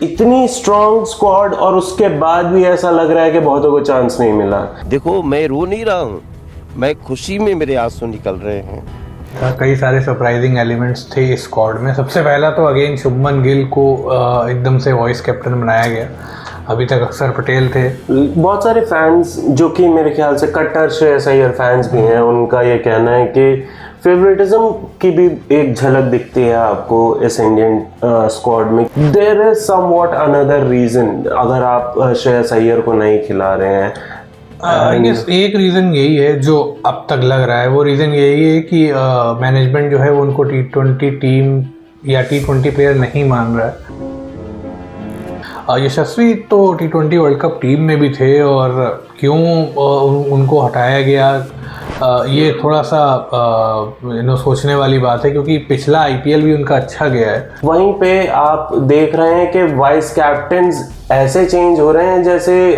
इतनी strong squad और उसके बाद भी ऐसा लग रहा है कि बहुतों को चांस नहीं मिला। देखो मैं रो नहीं रहा हूँ, मैं खुशी में मेरे आंसू निकल रहे हैं। कई सारे सरप्राइजिंग एलिमेंट्स थे इस स्क्वाड में। सबसे पहला तो अगेन शुभमन गिल को एकदम से वाइस कैप्टन बनाया गया। अभी तक अक्षर पटेल थे। बहुत सारे फैंस जो कि मेरे ख्याल से कट्टर श्रेयस अय्यर फैंस भी हैं, उनका ये कहना है कि फेवरेटिज्म की भी एक झलक दिखती है आपको इस इंडियन स्क्वाड में। There is somewhat another reason अगर आप श्रेयस अय्यर को नहीं खिला रहे हैं। एक रीज़न यही है जो अब तक लग रहा है, वो रीज़न यही है कि मैनेजमेंट जो है वो उनको T20 टीम या T20 प्लेयर नहीं मान रहा है। यशस्वी तो T20 वर्ल्ड कप टीम में भी थे और क्यों उनको हटाया गया, ये थोड़ा सा सोचने वाली बात है, क्योंकि पिछला IPL भी उनका अच्छा गया है। वहीं पे आप देख रहे हैं कि वाइस कैप्टन्स ऐसे चेंज हो रहे हैं जैसे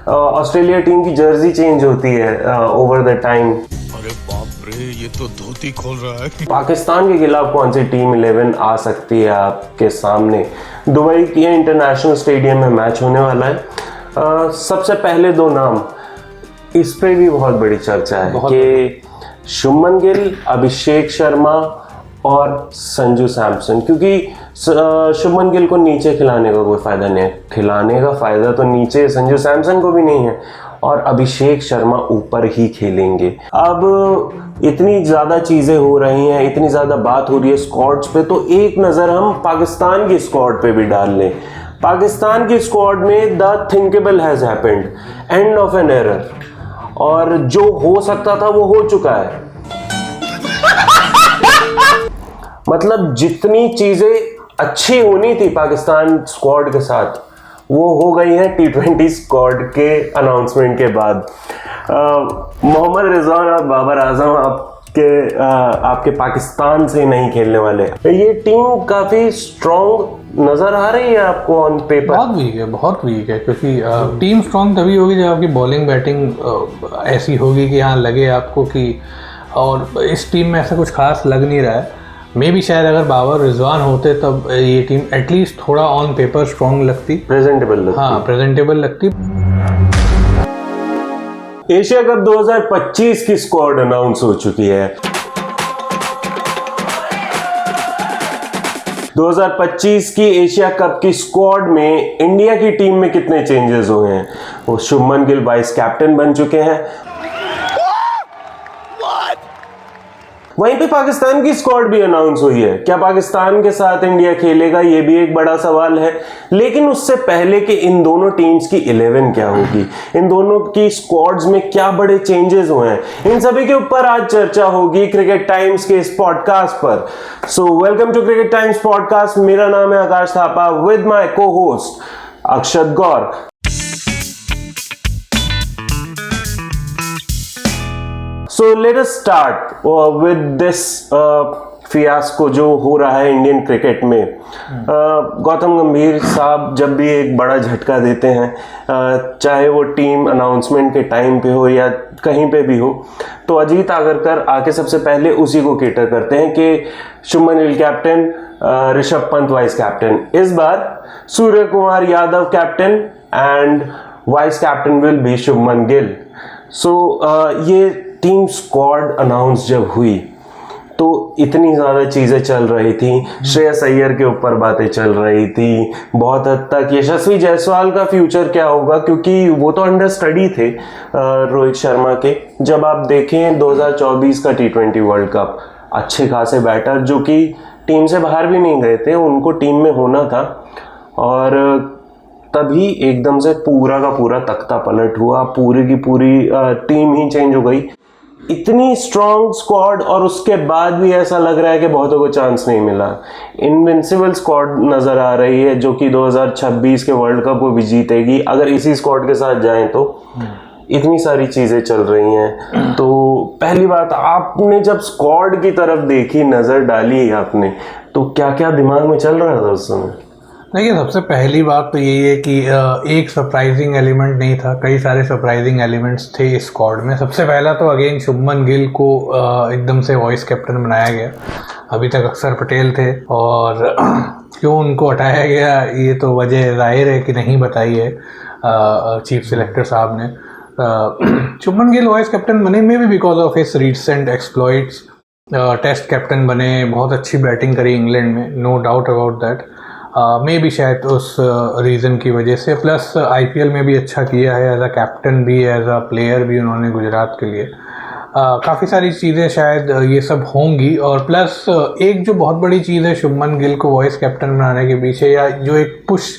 ऑस्ट्रेलिया टीम की जर्सी चेंज होती है ओवर द टाइम। अरे बाप रे, ये तो धोती खोल रहा है। पाकिस्तान के खिलाफ कौन सी टीम 11 आ सकती है आपके सामने? दुबई के इंटरनेशनल स्टेडियम में मैच होने वाला है। सबसे पहले दो नाम, इस पे भी बहुत बड़ी चर्चा है कि शुभमन गिल, अभिषेक शर्मा और संजू सैमसन, क्योंकि शुभमन गिल को नीचे खिलाने का कोई फ़ायदा नहीं है। खिलाने का फ़ायदा तो नीचे संजू सैमसन को भी नहीं है और अभिषेक शर्मा ऊपर ही खेलेंगे। अब इतनी ज़्यादा चीज़ें हो रही हैं, इतनी ज़्यादा बात हो रही है स्क्वाड्स पे, तो एक नज़र हम पाकिस्तान की स्क्वाड पे भी डाल लें। पाकिस्तान की स्क्वाड में the thinkable has happened, end of an error, और जो हो सकता था वो हो चुका है। मतलब जितनी चीज़ें अच्छी होनी थी पाकिस्तान स्क्वाड के साथ वो हो गई है T20 स्क्वाड के अनाउंसमेंट के बाद। मोहम्मद रिजवान और बाबर आजम आपके पाकिस्तान से नहीं खेलने वाले। ये टीम काफ़ी स्ट्रॉन्ग नज़र आ रही है आपको ऑन पेपर? बहुत वीक है, क्योंकि टीम स्ट्रॉन्ग तभी होगी जब आपकी बॉलिंग बैटिंग ऐसी होगी कि हाँ लगे आपको कि, और इस टीम में ऐसा कुछ खास लग नहीं रहा है। मे भी शायद अगर बाबर रिजवान होते तब ये टीम एटलीस्ट थोड़ा ऑन पेपर स्ट्रॉन्ग लगती, प्रेजेंटेबल लगती। हाँ, प्रेजेंटेबल लगती। एशिया कप 2025 की स्क्वाड अनाउंस हो चुकी है। 2025 की एशिया कप की स्क्वाड में इंडिया की टीम में कितने चेंजेस हुए हैं? वो शुभमन गिल वाइस कैप्टन बन चुके हैं। वहीं पे पाकिस्तान की स्क्वाड भी अनाउंस हुई है। क्या पाकिस्तान के साथ इंडिया खेलेगा, ये भी एक बड़ा सवाल है। लेकिन उससे पहले कि इन दोनों टीम्स की 11 क्या होगी, इन दोनों की स्क्वाड्स में क्या बड़े चेंजेस हुए हैं, इन सभी के ऊपर आज चर्चा होगी क्रिकेट टाइम्स के इस पॉडकास्ट पर। So welcome to cricket times podcast. मेरा नाम है Akash Thapa with my co host Akshat Gaur. So let us start with this fiasco जो हो रहा है इंडियन क्रिकेट में। गौतम गंभीर साहब जब भी एक बड़ा झटका देते हैं, चाहे वो टीम अनाउंसमेंट के टाइम पे हो या कहीं पे भी हो, तो अजीत आगरकर आके सबसे पहले उसी को केटर करते हैं कि Shubman Gill captain, Rishabh Pant vice captain. इस बार Surya Kumar Yadav captain and vice captain will be Shubman Gill. So ये टीम स्क्वाड अनाउंस जब हुई तो इतनी ज़्यादा चीज़ें चल रही थी। श्रेयस अय्यर के ऊपर बातें चल रही थी, बहुत हद तक यशस्वी जायसवाल का फ्यूचर क्या होगा, क्योंकि वो तो अंडर स्टडी थे रोहित शर्मा के। जब आप देखें 2024 का T20 वर्ल्ड कप, अच्छे खासे बैटर जो कि टीम से बाहर भी नहीं गए थे, उनको टीम में होना था, और तभी एकदम से पूरा का पूरा तख्ता पलट हुआ, पूरी की पूरी टीम ही चेंज हो गई। इतनी स्ट्रॉन्ग स्क्वाड और उसके बाद भी ऐसा लग रहा है कि बहुतों को चांस नहीं मिला। इनविंसिबल स्क्वाड नज़र आ रही है जो कि 2026 के वर्ल्ड कप को भी जीतेगी अगर इसी स्क्वाड के साथ जाएं तो। इतनी सारी चीज़ें चल रही हैं। तो पहली बात, आपने जब स्क्वाड की तरफ देखी, नज़र डाली आपने, तो क्या क्या दिमाग में चल रहा था उस समय? देखिए, सबसे पहली बात तो यही है कि एक सरप्राइजिंग एलिमेंट नहीं था, कई सारे सरप्राइजिंग एलिमेंट्स थे इस स्क्वाड में। सबसे पहला तो अगेन शुभमन गिल को एकदम से वाइस कैप्टन बनाया गया। अभी तक अक्षर पटेल थे, और क्यों उनको हटाया गया ये तो वजह जाहिर है कि नहीं बताई है चीफ सिलेक्टर साहब ने। शुभमन गिल वाइस कैप्टन बने may be because of his recent exploits. Test captain बने, बहुत अच्छी बैटिंग करी इंग्लैंड में, नो डाउट अबाउट दैट। मे भी शायद उस रीज़न की वजह से, प्लस आईपीएल में भी अच्छा किया है एज अ कैप्टन भी, एज अ प्लेयर भी उन्होंने गुजरात के लिए। काफ़ी सारी चीज़ें शायद ये सब होंगी, और प्लस एक जो बहुत बड़ी चीज़ है शुभमन गिल को वाइस कैप्टन बनाने के पीछे, या जो एक पुश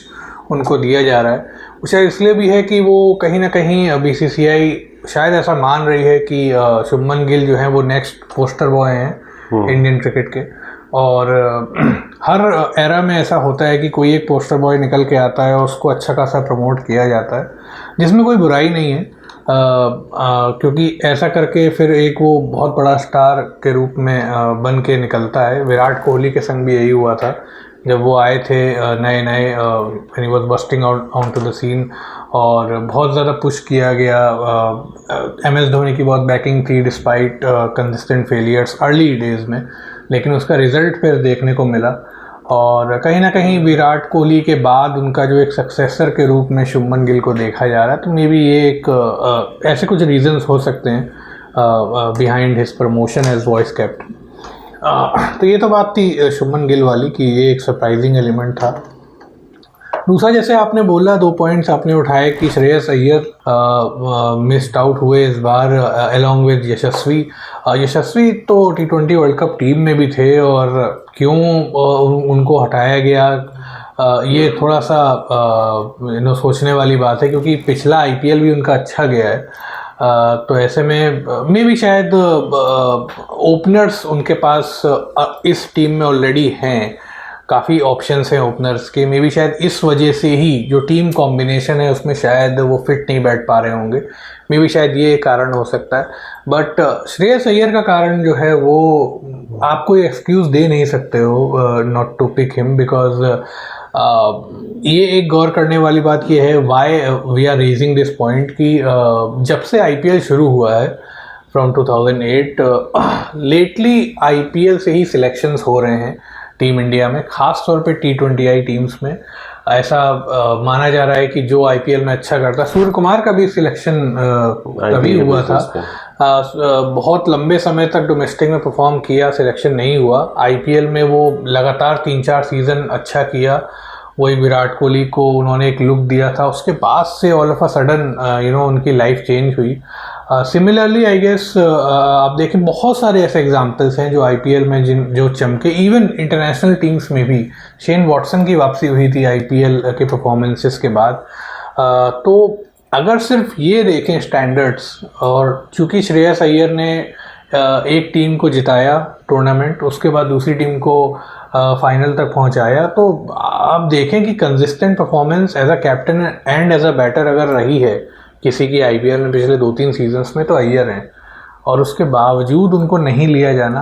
उनको दिया जा रहा है, वो शायद इसलिए भी है कि वो कहीं ना कहीं बीसीसीआई शायद ऐसा मान रही है कि शुभमन गिल जो है वो नेक्स्ट पोस्टर बॉय हैं इंडियन क्रिकेट के। और हर एरा में ऐसा होता है कि कोई एक पोस्टर बॉय निकल के आता है और उसको अच्छा खासा प्रमोट किया जाता है, जिसमें कोई बुराई नहीं है, क्योंकि ऐसा करके फिर एक वो बहुत बड़ा स्टार के रूप में बन के निकलता है। विराट कोहली के संग भी यही हुआ था जब वो आए थे नए नए, when he was busting out to the scene, और बहुत ज़्यादा पुश किया गया। MS धोनी की बहुत बैकिंग थी despite consistent failures early days में, लेकिन उसका रिज़ल्ट फिर देखने को मिला। और कहीं ना कहीं विराट कोहली के बाद उनका जो एक सक्सेसर के रूप में शुभमन गिल को देखा जा रहा है, तो मे बी ये एक ऐसे कुछ रीजंस हो सकते हैं behind his promotion as vice captain. तो ये तो बात थी शुभमन गिल वाली कि ये एक सरप्राइजिंग एलिमेंट था। दूसरा, जैसे आपने बोला, 2 पॉइंट्स आपने उठाए कि श्रेयस अय्यर मिस्ड आउट हुए इस बार अलॉन्ग विद यशस्वी। यशस्वी तो T20 वर्ल्ड कप टीम में भी थे, और क्यों उनको हटाया गया ये थोड़ा सा सोचने वाली बात है, क्योंकि पिछला IPL भी उनका अच्छा गया है। तो ऐसे में मे भी शायद ओपनर्स उनके पास इस टीम में ऑलरेडी हैं, काफ़ी ऑप्शंस हैं ओपनर्स के, मे बी शायद इस वजह से ही जो टीम कॉम्बिनेशन है उसमें शायद वो फिट नहीं बैठ पा रहे होंगे, मे बी शायद ये कारण हो सकता है। बट श्रेयस अय्यर का कारण जो है वो आप कोई एक्सक्यूज़ दे नहीं सकते हो not to pick him, because ये एक गौर करने वाली बात ये है, why we are raising this point, कि जब से IPL शुरू हुआ है फ्रॉम 2008 लेटली IPL से ही सिलेक्शंस हो रहे हैं टीम इंडिया में, ख़ास तौर पे T20I टीम्स में। ऐसा माना जा रहा है कि जो IPL में अच्छा करता, सूर्य कुमार का भी सिलेक्शन तभी हुआ था, बहुत लंबे समय तक डोमेस्टिक में परफॉर्म किया, सिलेक्शन नहीं हुआ। IPL में वो लगातार 3-4 सीज़न अच्छा किया, वही विराट कोहली को उन्होंने एक लुक दिया था, उसके बाद से ऑल ऑफ अ सडन उनकी लाइफ चेंज हुई। सिमिलरली आई गेस आप देखें बहुत सारे ऐसे एग्जांपल्स हैं जो IPL में जो चमके, इवन इंटरनेशनल टीम्स में भी शेन वॉटसन की वापसी हुई थी IPL के परफॉर्मेंसेस के बाद। तो अगर सिर्फ ये देखें स्टैंडर्ड्स, और चूँकि श्रेयस अय्यर ने एक टीम को जिताया टूर्नामेंट, उसके बाद दूसरी टीम को फाइनल तक पहुंचाया, तो आप देखें कि consistent performance as a captain and as a batter अगर रही है किसी की IPL में पिछले 2-3 सीजन्स में, तो अय्यर हैं, और उसके बावजूद उनको नहीं लिया जाना।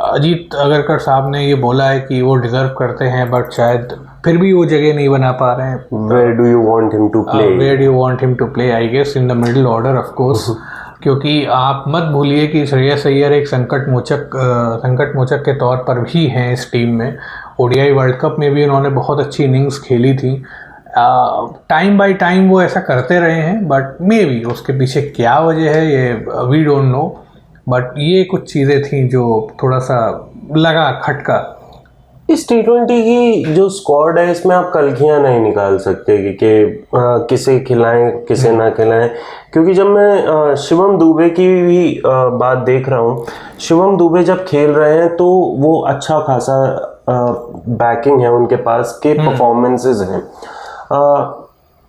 अजीत अगरकर साहब ने ये बोला है कि वो डिजर्व करते हैं, बट शायद फिर भी वो जगह नहीं बना पा रहे हैं। Where do you want him to play? Where do you want him to play? I guess in the middle order, of course. क्योंकि आप मत भूलिए कि श्रेयस अय्यर एक संकट मोचक के तौर पर भी हैं इस टीम में। ODI वर्ल्ड कप में भी उन्होंने बहुत अच्छी इनिंग्स खेली थी। टाइम बाय टाइम वो ऐसा करते रहे हैं, बट मे बी उसके पीछे क्या वजह है ये वी डोंट नो, बट ये कुछ चीज़ें थी जो थोड़ा सा लगा खटका। इस T20 की जो स्क्वाड है इसमें आप कलखियाँ नहीं निकाल सकते कि किसे खिलाएं किसे ना खिलाएं, क्योंकि जब मैं शिवम दुबे की भी बात देख रहा हूँ, शिवम दुबे जब खेल रहे हैं तो वो अच्छा खासा बैकिंग है उनके पास के परफॉर्मेंसेस हैं।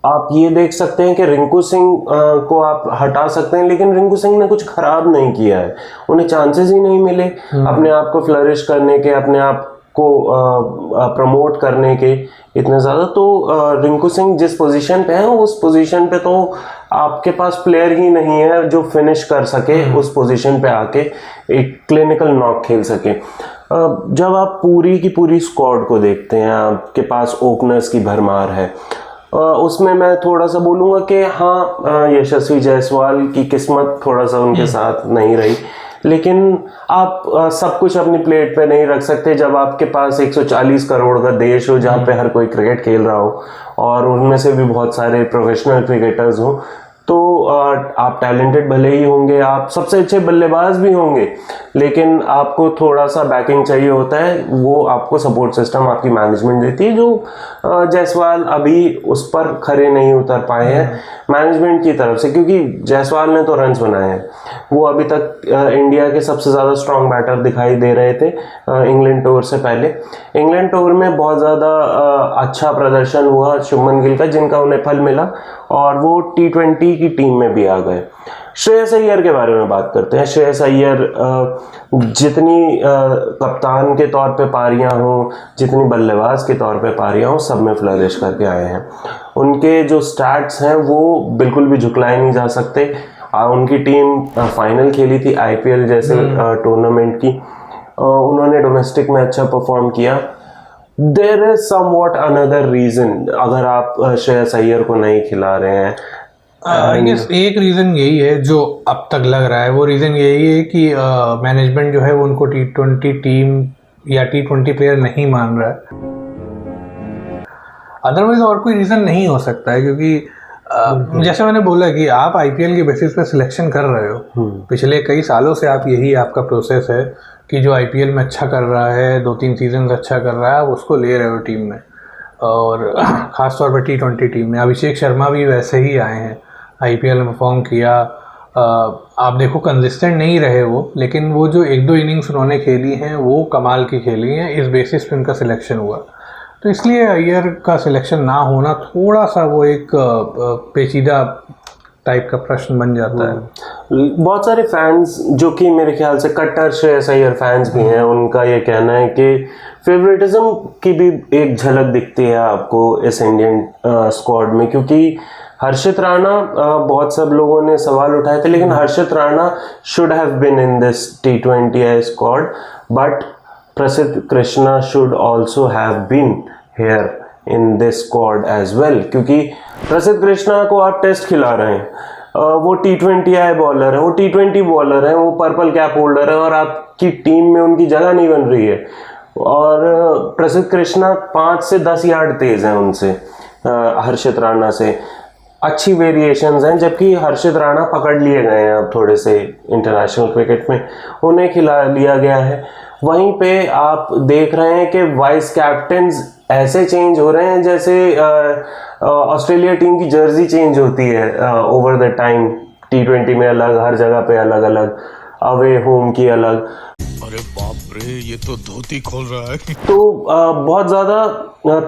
आप ये देख सकते हैं कि रिंकू सिंह को आप हटा सकते हैं, लेकिन रिंकू सिंह ने कुछ खराब नहीं किया है, उन्हें चांसेस ही नहीं मिले अपने आप को फ्लरिश करने के, अपने आप को प्रमोट करने के इतने ज़्यादा। तो रिंकू सिंह जिस पोजीशन पे है उस पोजीशन पे तो आपके पास प्लेयर ही नहीं है जो फिनिश कर सके उस पोजीशन पे आके एक क्लिनिकल नॉक खेल सके। जब आप पूरी की पूरी स्क्वाड को देखते हैं, आपके पास ओपनर्स की भरमार है, उसमें मैं थोड़ा सा बोलूँगा कि हाँ यशस्वी जायसवाल की किस्मत थोड़ा सा उनके साथ नहीं रही, लेकिन आप सब कुछ अपनी प्लेट पे नहीं रख सकते जब आपके पास 140 करोड़ का देश हो जहाँ पे हर कोई क्रिकेट खेल रहा हो और उनमें से भी बहुत सारे प्रोफेशनल क्रिकेटर्स हों। तो आप टैलेंटेड भले ही होंगे, आप सबसे अच्छे बल्लेबाज भी होंगे, लेकिन आपको थोड़ा सा बैकिंग चाहिए होता है। वो आपको सपोर्ट सिस्टम आपकी मैनेजमेंट देती है, जो जायसवाल अभी उस पर खरे नहीं उतर पाए हैं मैनेजमेंट की तरफ से, क्योंकि जायसवाल ने तो रन्स बनाए हैं। वो अभी तक इंडिया के सबसे ज़्यादा स्ट्रॉन्ग बैटर दिखाई दे रहे थे इंग्लैंड टूर से पहले। इंग्लैंड टूर में बहुत ज़्यादा अच्छा प्रदर्शन हुआ शुभमन गिल का, जिनका उन्हें फल मिला और वो T20 की टीम में भी आ गए। श्रेयस अय्यर के बारे में बात करते हैं। श्रेयस अय्यर जितनी कप्तान के तौर पे पारियां हों, जितनी बल्लेबाज के तौर पे पारियां हों, सब में फ्लरिश करके आए हैं। उनके जो स्टैट्स हैं वो बिल्कुल भी झुकलाए नहीं जा सकते। उनकी टीम फाइनल खेली थी IPL जैसे टूर्नामेंट की, उन्होंने डोमेस्टिक में अच्छा परफॉर्म किया। There is somewhat another reason अगर आप श्रेयस अय्यर को नहीं खिला रहे हैं। एक रीज़न यही है जो अब तक लग रहा है, वो रीज़न यही है कि मैनेजमेंट जो है वो उनको T20 टीम या T20 प्लेयर नहीं मान रहा है। अदरवाइज और कोई रीज़न नहीं हो सकता है, क्योंकि जैसे मैंने बोला कि आप IPL के बेसिस पे सिलेक्शन कर रहे हो। पिछले कई सालों से आप यही आपका प्रोसेस है कि जो IPL में अच्छा कर रहा है, 2-3 सीजन अच्छा कर रहा है, आप उसको ले रहे हो टीम में, और ख़ास तौर पर T20 टीम में। अभिषेक शर्मा भी वैसे ही आए हैं, IPL में परफॉर्म किया। आप देखो कंसिस्टेंट नहीं रहे वो, लेकिन वो जो 1-2 इनिंग्स उन्होंने खेली हैं वो कमाल की खेली हैं, इस बेसिस पे उनका सिलेक्शन हुआ। तो इसलिए अय्यर का सिलेक्शन ना होना थोड़ा सा वो एक पेचीदा टाइप का प्रश्न बन जाता है। बहुत सारे फैंस जो कि मेरे ख्याल से कट्टर श्रेयस अय्यर फैंस भी हैं, उनका ये कहना है कि फेवरेटिज्म की भी एक झलक दिखती है आपको इस इंडियन स्क्वाड में, क्योंकि हर्षित राणा, बहुत सब लोगों ने सवाल उठाए थे, लेकिन Harshit Rana should have been in this T20 squad, but Prasidh Krishna should also have been here in this squad as well, क्योंकि प्रसिद्ध कृष्णा को आप टेस्ट खिला रहे हैं, वो T20 बॉलर है, वो T20 बॉलर है, वो पर्पल कैप होल्डर है, और आपकी टीम में उनकी जगह नहीं बन रही है। और प्रसिद्ध कृष्णा 5 से 10 यार्ड तेज हैं उनसे, हर्षित राणा से। अच्छी वेरिएशंस हैं, जबकि हर्षित राणा पकड़ लिए गए हैं अब थोड़े से इंटरनेशनल क्रिकेट में, उन्हें खिला लिया गया है। वहीं पे आप देख रहे हैं कि वाइस कैप्टन्स ऐसे चेंज हो रहे हैं जैसे ऑस्ट्रेलिया टीम की जर्सी चेंज होती है ओवर द टाइम। T20 में अलग, हर जगह पे अलग अलग, अवे होम की अलग। अरे बाप रे, ये तो धोती खोल रहा है। तो बहुत ज़्यादा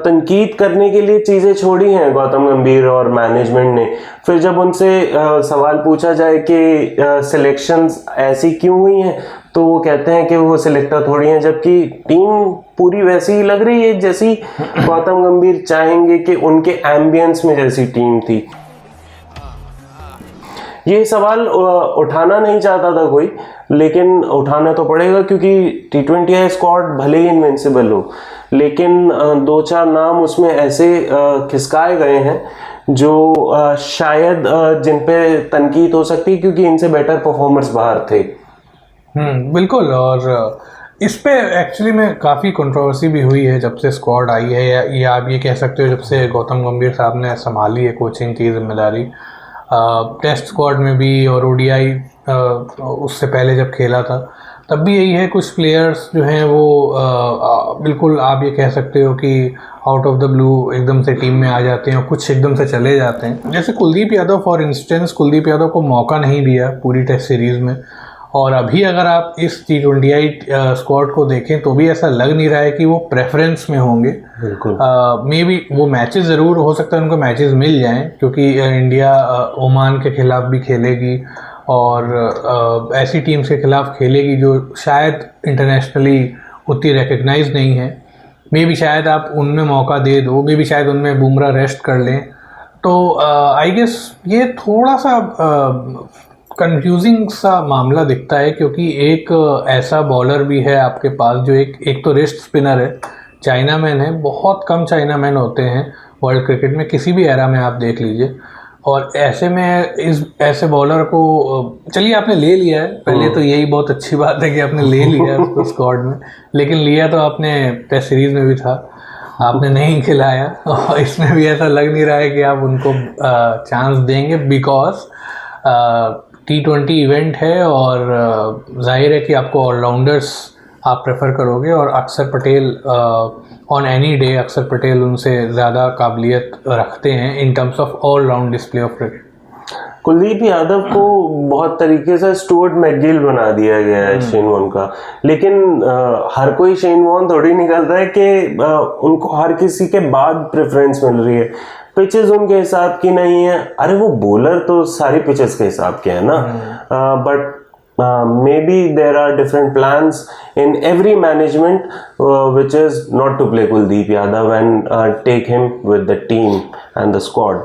तनकीद करने के लिए चीज़ें छोड़ी हैं गौतम गंभीर और मैनेजमेंट ने। फिर जब उनसे सवाल पूछा जाए कि सिलेक्शंस ऐसी क्यों हुई हैं, तो वो कहते हैं कि वो सिलेक्टर थोड़ी हैं, जबकि टीम पूरी वैसी ही लग रही है जैसी गौतम गंभीर चाहेंगे कि उनके एम्बियंस में जैसी टीम थी। ये सवाल उठाना नहीं चाहता था कोई, लेकिन उठाना तो पड़ेगा, क्योंकि T20 स्क्वाड भले ही इनविंसिबल हो, लेकिन 2-4 नाम उसमें ऐसे खिसकाए गए हैं जो शायद जिन पे तनकीद हो सकती है, क्योंकि इनसे बेटर परफॉर्मर्स बाहर थे। बिल्कुल। और इस पे एक्चुअली में काफ़ी कंट्रोवर्सी भी हुई है जब से स्क्वाड आई है, या आप ये कह सकते हो जब से गौतम गंभीर साहब ने संभाली है कोचिंग की जिम्मेदारी। टेस्ट स्क्वाड में भी और ODI उससे पहले जब खेला था तब भी यही है, कुछ प्लेयर्स जो हैं वो बिल्कुल आप ये कह सकते हो कि आउट ऑफ द ब्लू एकदम से टीम में आ जाते हैं और कुछ एकदम से चले जाते हैं। जैसे कुलदीप यादव फॉर इंस्टेंस, कुलदीप यादव को मौका नहीं दिया पूरी टेस्ट सीरीज़ में, और अभी अगर आप इस T20 स्क्वाड को देखें तो भी ऐसा लग नहीं रहा है कि वो प्रेफरेंस में होंगे। बिल्कुल। मे बी वो मैचेस ज़रूर हो सकता है उनको मैचेस मिल जाएं, क्योंकि इंडिया ओमान के ख़िलाफ़ भी खेलेगी और ऐसी टीम्स के ख़िलाफ़ खेलेगी जो शायद इंटरनेशनली उतनी रिकग्नाइज नहीं है। मे बी शायद आप उनमें मौका दे दो, मे बी शायद उनमें बुमराह रेस्ट कर लें। तो आई गेस ये थोड़ा सा कंफ्यूजिंग सा मामला दिखता है, क्योंकि एक ऐसा बॉलर भी है आपके पास जो एक तो रिस्ट स्पिनर है, चाइना मैन है, बहुत कम चाइना मैन होते हैं वर्ल्ड क्रिकेट में, किसी भी एरा में आप देख लीजिए, और ऐसे में ऐसे बॉलर को चलिए आपने ले लिया है, पहले तो यही बहुत अच्छी बात है कि आपने ले लिया है उसको स्क्वाड में, लेकिन लिया तो आपने टेस्ट सीरीज में भी था, आपने नहीं खिलाया और इसमें भी ऐसा लग नहीं रहा है कि आप उनको चांस देंगे, बिकॉज T20 इवेंट है और जाहिर है कि आपको ऑलराउंडर्स आप प्रेफर करोगे और अक्षर पटेल ऑन एनी डे अक्षर पटेल उनसे ज़्यादा काबिलियत रखते हैं in terms of all round display of cricket. Kuldeep Yadav को बहुत तरीके से स्टुअर्ट मैकगिल बना दिया गया है शेन वॉर्न का, लेकिन हर कोई शेन वॉर्न थोड़ी निकलता है कि उनको हर किसी के बाद प्रेफरेंस मिल रही है। पिचेस उनके हिसाब की नहीं है, अरे वो बॉलर तो सारी पिचेस के हिसाब के है ना, but maybe there are different plans in every management which is not to play Kuldeep Yadav and take him with the team and the squad.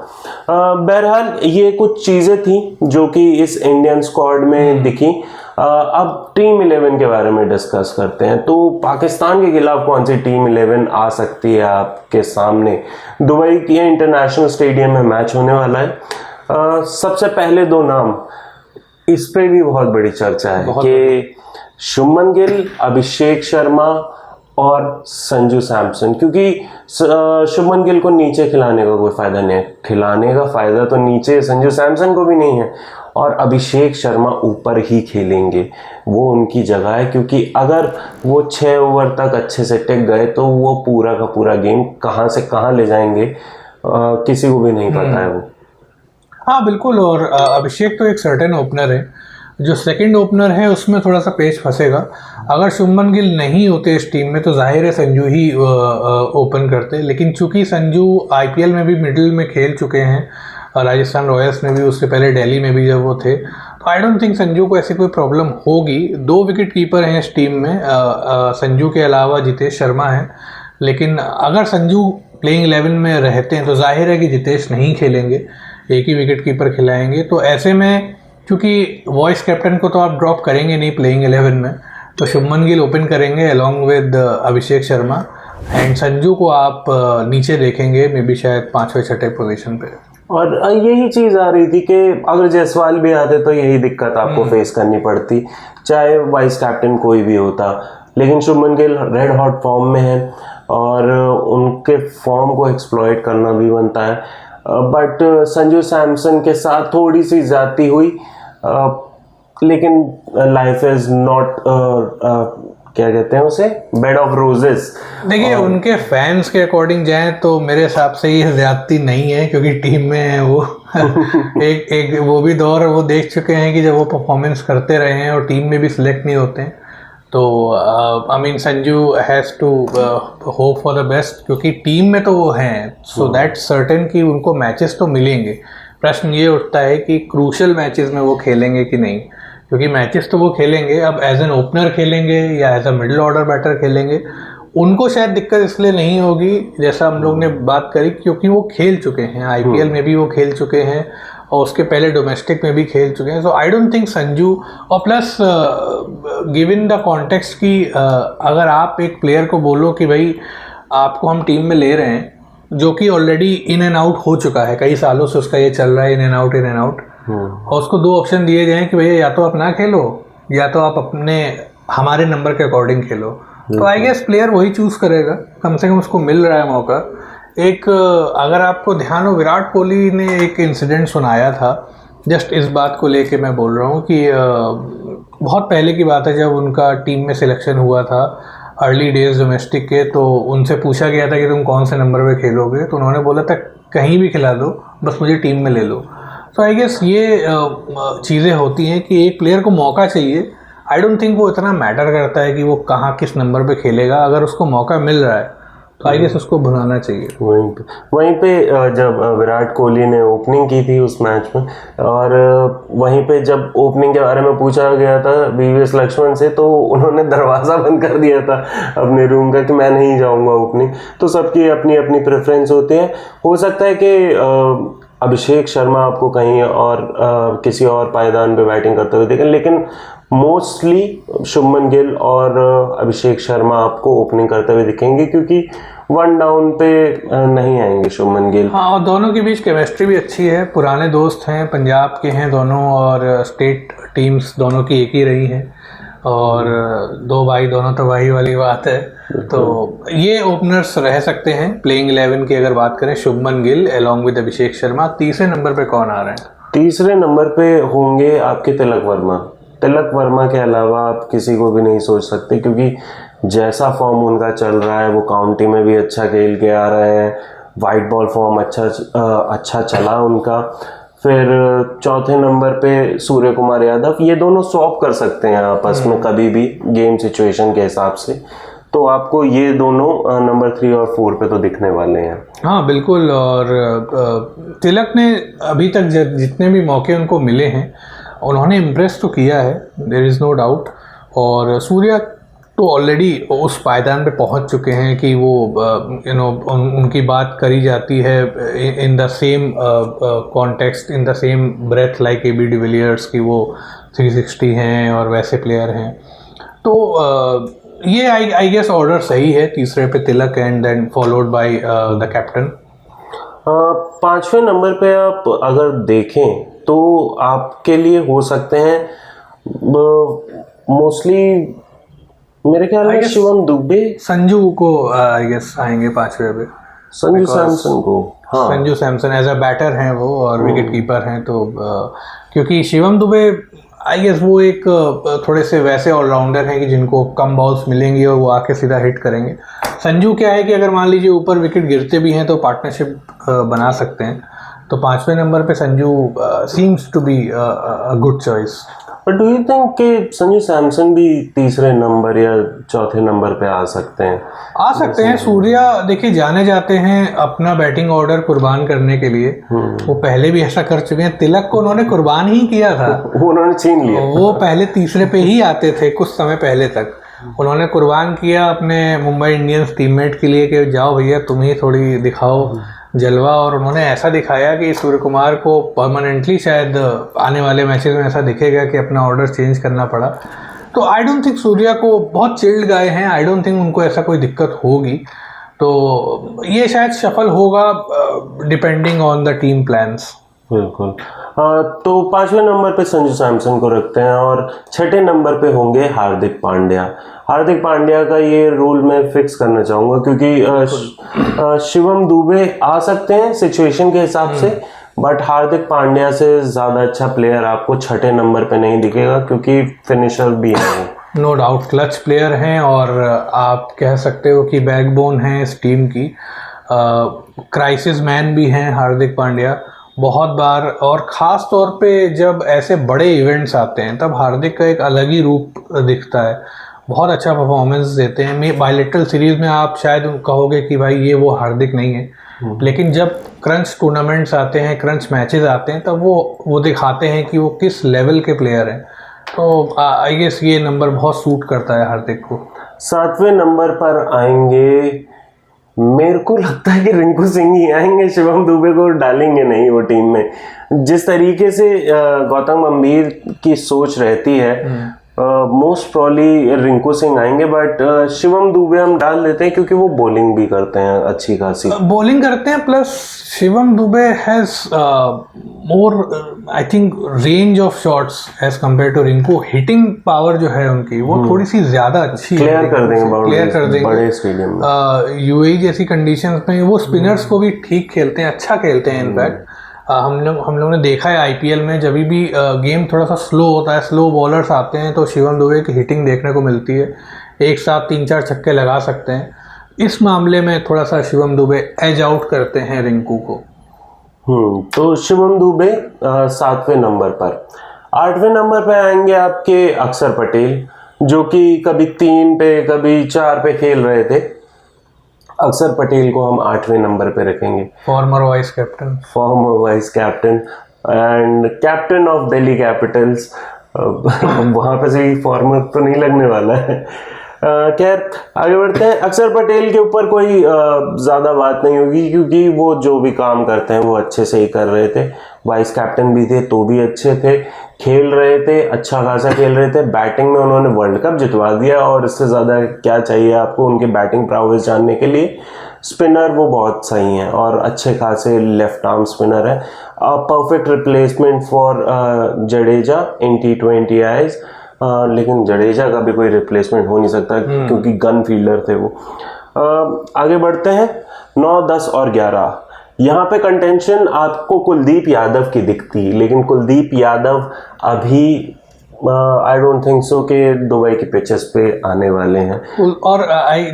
बहरहाल ये कुछ चीज़ें थी जो कि इस इंडियन स्क्वाड में दिखी। अब टीम 11 के बारे में डिस्कस करते हैं। तो पाकिस्तान के खिलाफ कौन सी टीम 11 आ सकती है आपके सामने? दुबई के इंटरनेशनल स्टेडियम में मैच होने वाला है। सबसे पहले दो नाम, इस पे भी बहुत बड़ी चर्चा है कि शुभमन गिल, अभिषेक शर्मा और संजू सैमसन, क्योंकि शुभमन गिल को नीचे खिलाने का कोई फ़ायदा नहीं है, खिलाने का फ़ायदा तो नीचे संजू सैमसन को भी नहीं है, और अभिषेक शर्मा ऊपर ही खेलेंगे, वो उनकी जगह है, क्योंकि अगर वो 6 ओवर तक अच्छे से टिक गए तो वो पूरा का पूरा गेम कहाँ से कहाँ ले जाएंगे किसी को भी नहीं पता है वो। हाँ बिल्कुल, और अभिषेक तो एक सर्टेन ओपनर है, जो सेकंड ओपनर है उसमें थोड़ा सा पेच फंसेगा। अगर शुभमन गिल नहीं होते इस टीम में तो जाहिर है संजू ही ओपन करते, लेकिन चूंकि संजू आईपीएल में भी मिडिल में खेल चुके हैं, राजस्थान रॉयल्स में भी, उससे पहले दिल्ली में भी जब वो थे, तो आई डोंट थिंक संजू को ऐसी कोई प्रॉब्लम होगी। 2 विकेट कीपर हैं इस टीम में, संजू के अलावा जितेश शर्मा है, लेकिन अगर संजू प्लेइंग 11 में रहते हैं तो जाहिर है कि जितेश नहीं खेलेंगे, एक ही विकेट कीपर खिलाएंगे। तो ऐसे में क्योंकि वॉइस कैप्टन को तो आप ड्रॉप करेंगे नहीं प्लेइंग 11 में, तो शुभमन गिल ओपन करेंगे along with Abhishek Sharma, and Sanju को आप नीचे देखेंगे मे बी शायद 5वें-6ठे पोजीशन पे। और यही चीज़ आ रही थी कि अगर जायसवाल भी आते तो यही दिक्कत आपको फेस करनी पड़ती, चाहे वाइस कैप्टन कोई भी होता। लेकिन Shubman Gill red hot form में है और उनके फॉर्म को एक्सप्लॉइट करना भी बनता है, बट संजू सैमसन के साथ थोड़ी सी ज्यादती हुई, लेकिन लाइफ इज नॉट क्या कहते हैं उसे, बेड ऑफ रोजेस। देखिए उनके फैंस के अकॉर्डिंग जाएं तो मेरे हिसाब से ये ज्यादती नहीं है, क्योंकि टीम में है वो एक वो भी दौर वो देख चुके हैं कि जब वो परफॉर्मेंस करते रहे हैं और टीम में भी सिलेक्ट नहीं होते हैं, तो I mean Sanju has to hope for the best, क्योंकि टीम में तो वो हैं, सो दैट सर्टेन कि उनको मैचेस तो मिलेंगे। प्रश्न ये उठता है कि क्रूशल मैचेस में वो खेलेंगे कि नहीं, क्योंकि मैचेस तो वो खेलेंगे, अब एज एन ओपनर खेलेंगे या as a middle order batter खेलेंगे, उनको शायद दिक्कत इसलिए नहीं होगी जैसा हम लोग ने बात करी, क्योंकि वो खेल चुके हैं, आईपीएल में भी वो खेल चुके हैं और उसके पहले डोमेस्टिक में भी खेल चुके हैं। सो आई डोंट थिंक संजू, और प्लस गिवन द कॉन्टेक्स्ट कि अगर आप एक प्लेयर को बोलो कि भाई आपको हम टीम में ले रहे हैं, जो कि ऑलरेडी इन एंड आउट हो चुका है, कई सालों से उसका ये चल रहा है इन एंड आउट, और उसको 2 ऑप्शन दिए जाएं कि भैया या तो आप ना खेलो या तो आप अपने हमारे नंबर के अकॉर्डिंग खेलो, तो आई गेस प्लेयर वही चूज़ करेगा, कम से कम उसको मिल रहा है मौका। एक अगर आपको ध्यान हो, विराट कोहली ने एक इंसिडेंट सुनाया था, जस्ट इस बात को लेके मैं बोल रहा हूँ कि बहुत पहले की बात है, जब उनका टीम में सिलेक्शन हुआ था अर्ली डेज डोमेस्टिक के, तो उनसे पूछा गया था कि तुम कौन से नंबर पे खेलोगे, तो उन्होंने बोला था कहीं भी खिला दो, बस मुझे टीम में ले लो। तो आई गेस ये चीज़ें होती हैं कि एक प्लेयर को मौका चाहिए। आई डोंट थिंक वो इतना मैटर करता है कि वो कहाँ किस नंबर पे खेलेगा, अगर उसको मौका मिल रहा है तो आई गेस उसको भुनाना चाहिए। वहीं पे जब विराट कोहली ने ओपनिंग की थी उस मैच में, और वहीं पे जब ओपनिंग के बारे में पूछा गया था वीवीएस लक्ष्मण से, तो उन्होंने दरवाज़ा बंद कर दिया था अपने रूम का कि मैं नहीं जाऊंगा ओपनिंग। तो सबकी अपनी अपनी प्रेफरेंस होती है। हो सकता है कि अभिषेक शर्मा आपको कहीं और किसी और पायदान पे बैटिंग करते हुए देखें, लेकिन मोस्टली शुभमन गिल और अभिषेक शर्मा आपको ओपनिंग करते हुए दिखेंगे, क्योंकि वन डाउन पे नहीं आएंगे शुभमन गिल। हाँ, और दोनों के बीच केमिस्ट्री भी अच्छी है, पुराने दोस्त हैं, पंजाब के हैं दोनों, और स्टेट टीम्स दोनों की एक ही रही हैं, और दो भाई दोनों तो भाई वाली बात है। तो ये ओपनर्स रह सकते हैं प्लेइंग 11 की अगर बात करें। Shubman Gill along with Abhishek Sharma. तीसरे नंबर पे कौन आ रहे हैं? तीसरे नंबर पे होंगे आपके तिलक वर्मा। तिलक वर्मा के अलावा आप किसी को भी नहीं सोच सकते, क्योंकि जैसा फॉर्म उनका चल रहा है, वो काउंटी में भी अच्छा खेल के आ रहे हैं, वाइट बॉल फॉर्म अच्छा चला उनका। फिर चौथे नंबर पे सूर्य कुमार यादव। ये दोनों स्वैप कर सकते हैं आपस में कभी भी गेम सिचुएशन के हिसाब से, तो आपको ये दोनों नंबर 3 और 4 पे तो दिखने वाले हैं। हाँ बिल्कुल। और तिलक ने अभी तक जितने भी मौके उनको मिले हैं उन्होंने इम्प्रेस तो किया है, देयर इज़ नो डाउट। और सूर्या तो ऑलरेडी उस पायदान पे पहुंच चुके हैं कि वो उनकी बात करी जाती है in the same context, in the same breath like AB de Villiers की वो 360 हैं और वैसे प्लेयर हैं। तो ये आई गेस ऑर्डर सही है। तीसरे पे Tilak and then followed by the captain. पांचवें नंबर पे आप अगर देखें तो आपके लिए हो सकते हैं मोस्टली मेरे ख्याल में शिवम दुबे, संजू को आई गेस आएंगे पांचवे पे। संजू सैमसन को। हाँ, Sanju Samson as a batter हैं वो और विकेट कीपर हैं, तो क्योंकि शिवम दुबे आई गेस वो एक थोड़े से वैसे ऑलराउंडर हैं कि जिनको कम बॉल्स मिलेंगी और वो आके सीधा हिट करेंगे। संजू क्या है कि अगर मान लीजिए ऊपर विकेट गिरते भी हैं तो पार्टनरशिप बना सकते हैं। तो पांचवें नंबर पे Sanju seems to be a good choice. But do you think कि संजू सैमसन भी तीसरे नंबर या चौथे नंबर पे आ सकते हैं? आ सकते हैं। सूर्या देखिए जाने जाते हैं अपना बैटिंग ऑर्डर कुर्बान करने के लिए, वो पहले भी ऐसा कर चुके हैं। तिलक को उन्होंने कुर्बान ही किया था, उन्होंने छीन लिया। वो पहले तीसरे पे ही आते थे कुछ समय पहले तक। उन्होंने कुर्बान किया अपने मुंबई इंडियंस टीममेट के लिए कि जाओ भैया तुम ही थोड़ी दिखाओ जलवा, और उन्होंने ऐसा दिखाया कि सूर्य कुमार को परमानेंटली शायद आने वाले मैचेस में ऐसा दिखेगा कि अपना ऑर्डर चेंज करना पड़ा। तो आई डोंट थिंक सूर्या को बहुत चिल्ड गाय हैं, आई डोंट थिंक उनको ऐसा कोई दिक्कत होगी। तो ये शायद शफल होगा depending on the team plans. बिल्कुल। तो पांचवें नंबर पे संजू सैमसन को रखते हैं और छठे नंबर पे होंगे हार्दिक पांड्या। हार्दिक पांड्या का ये रोल मैं फिक्स करना चाहूँगा, क्योंकि शिवम दुबे आ सकते हैं सिचुएशन के हिसाब से, बट हार्दिक पांड्या से ज़्यादा अच्छा प्लेयर आपको छठे नंबर पे नहीं दिखेगा, क्योंकि फिनिशर भी है। नो डाउट क्लच प्लेयर हैं और आप कह सकते हो कि बैकबोन हैं इस टीम की। क्राइसिस मैन भी हैं हार्दिक पांड्या बहुत बार, और ख़ास तौर पे जब ऐसे बड़े इवेंट्स आते हैं तब हार्दिक का एक अलग ही रूप दिखता है। बहुत अच्छा परफॉर्मेंस देते हैं। बायलैटरल सीरीज़ में आप शायद कहोगे कि भाई ये वो हार्दिक नहीं है, लेकिन जब क्रंच टूर्नामेंट्स आते हैं, क्रंच मैचेस आते हैं, तब वो दिखाते हैं कि वो किस लेवल के प्लेयर हैं। तो आई गेस ये नंबर बहुत सूट करता है हार्दिक को। सातवें नंबर पर आएंगे, मेरे को लगता है कि रिंकू सिंह ही आएंगे। शिवम दुबे को डालेंगे नहीं वो टीम में। जिस तरीके से गौतम गंभीर की सोच रहती है, मोस्ट प्रॉब्ली रिंकू सिंह आएंगे, बट शिवम दुबे हम डाल देते हैं क्योंकि वो बॉलिंग भी करते हैं अच्छी खासी। बॉलिंग करते हैं, plus Shivam Dube has more I think range of shots as compare to Rinku. Hitting power जो है उनकी वो थोड़ी सी ज्यादा अच्छी है, क्लियर कर देंगे बड़े स्टेडियम में। यूएई जैसी कंडीशंस में वो स्पिनर्स को भी ठीक खेलते हैं, अच्छा खेलते हैं। इनफैक्ट हम लोग ने देखा है आईपीएल में जब भी गेम थोड़ा सा स्लो होता है, स्लो बॉलर्स आते हैं, तो शिवम दुबे की हिटिंग देखने को मिलती है। एक साथ 3-4 छक्के लगा सकते हैं। इस मामले में थोड़ा सा शिवम दुबे एज आउट करते हैं रिंकू को। तो शिवम दुबे 7वें नंबर पर। 8वें नंबर पर आएंगे आपके अक्षर पटेल, जो कि कभी 3 पे कभी 4 पे खेल रहे थे। अक्षर पटेल को हम 8वें नंबर पे रखेंगे। Farmer vice captain and captain of Delhi Capitals. वहाँ पे से फॉर्मर तो नहीं लगने वाला है। खैर आगे बढ़ते हैं। अक्षर पटेल के ऊपर कोई ज़्यादा बात नहीं होगी, क्योंकि वो जो भी काम करते हैं वो अच्छे से ही कर रहे थे। वाइस कैप्टन भी थे तो भी अच्छे थे, खेल रहे थे, अच्छा खासा खेल रहे थे। बैटिंग में उन्होंने वर्ल्ड कप जितवा दिया, और इससे ज़्यादा क्या चाहिए आपको उनके बैटिंग प्राउवेस जानने के लिए। स्पिनर वो बहुत सही हैं और अच्छे खासे लेफ्ट आर्म स्पिनर है। Perfect replacement for Jadeja in T20 eyes, लेकिन जडेजा का भी कोई रिप्लेसमेंट हो नहीं सकता क्योंकि गन फील्डर थे वो। आगे बढ़ते हैं 9, 10 और 11। यहाँ पे कंटेंशन आपको कुलदीप यादव की दिखती, लेकिन कुलदीप यादव अभी आई डोंट थिंक सो कि दुबई के पिचेस पे आने वाले हैं। और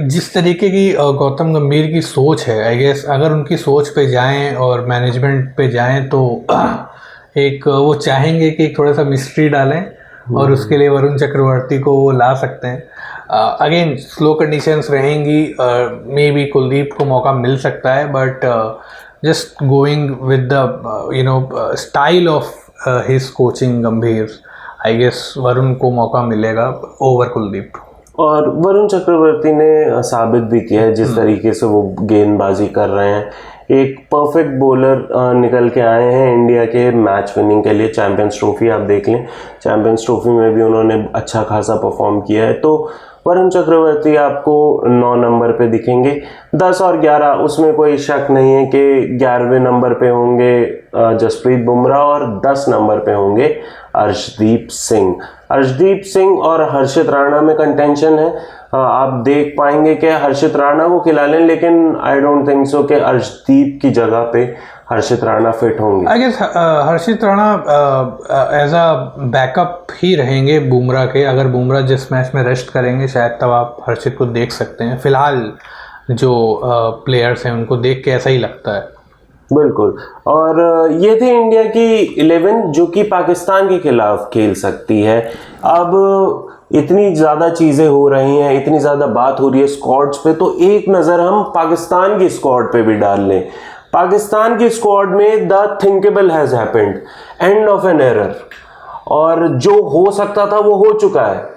जिस तरीके की गौतम गंभीर की सोच है, आई गेस अगर उनकी सोच पे जाएं और मैनेजमेंट पे जाएं तो एक वो चाहेंगे कि थोड़ा सा मिस्ट्री डालें और उसके लिए वरुण चक्रवर्ती को वो ला सकते हैं। अगेन स्लो कंडीशंस रहेंगी, मे बी कुलदीप को मौका मिल सकता है, but just going with the style of his coaching गंभीर, आई गेस वरुण को मौका मिलेगा ओवर कुलदीप। और वरुण चक्रवर्ती ने साबित भी किया है जिस तरीके से वो गेंदबाजी कर रहे हैं। एक परफेक्ट बॉलर निकल के आए हैं इंडिया के मैच विनिंग के लिए। चैंपियंस ट्रॉफी आप देख लें, चैंपियंस ट्रॉफी में भी उन्होंने अच्छा खासा परफॉर्म किया है। तो वरुण चक्रवर्ती आपको 9 नंबर पे दिखेंगे। 10 और 11 उसमें कोई शक नहीं है कि 11वें नंबर पे होंगे जसप्रीत बुमराह और 10 नंबर पे होंगे अर्शदीप सिंह। अर्शदीप सिंह और हर्षित राणा में कंटेंशन है। आप देख पाएंगे कि हर्षित राणा को खिला लें, लेकिन आई डोंट थिंक सो कि अर्शदीप की जगह पे हर्षित राणा फिट होंगे। I guess Harshit Rana as a backup ही रहेंगे बुमराह के। अगर बुमराह जिस मैच में रेस्ट करेंगे शायद तब आप हर्षित को देख सकते हैं। फिलहाल जो प्लेयर्स हैं उनको देख के ऐसा ही लगता है। बिल्कुल। और ये थी इंडिया की 11 जो कि पाकिस्तान के खिलाफ खेल सकती है। अब इतनी ज़्यादा चीज़ें हो रही हैं, इतनी ज़्यादा बात हो रही है स्क्वाड्स पे, तो एक नज़र हम पाकिस्तान की स्क्वाड पे भी डाल लें। पाकिस्तान की स्क्वाड में the thinkable has happened, end of an error, और जो हो सकता था वो हो चुका है।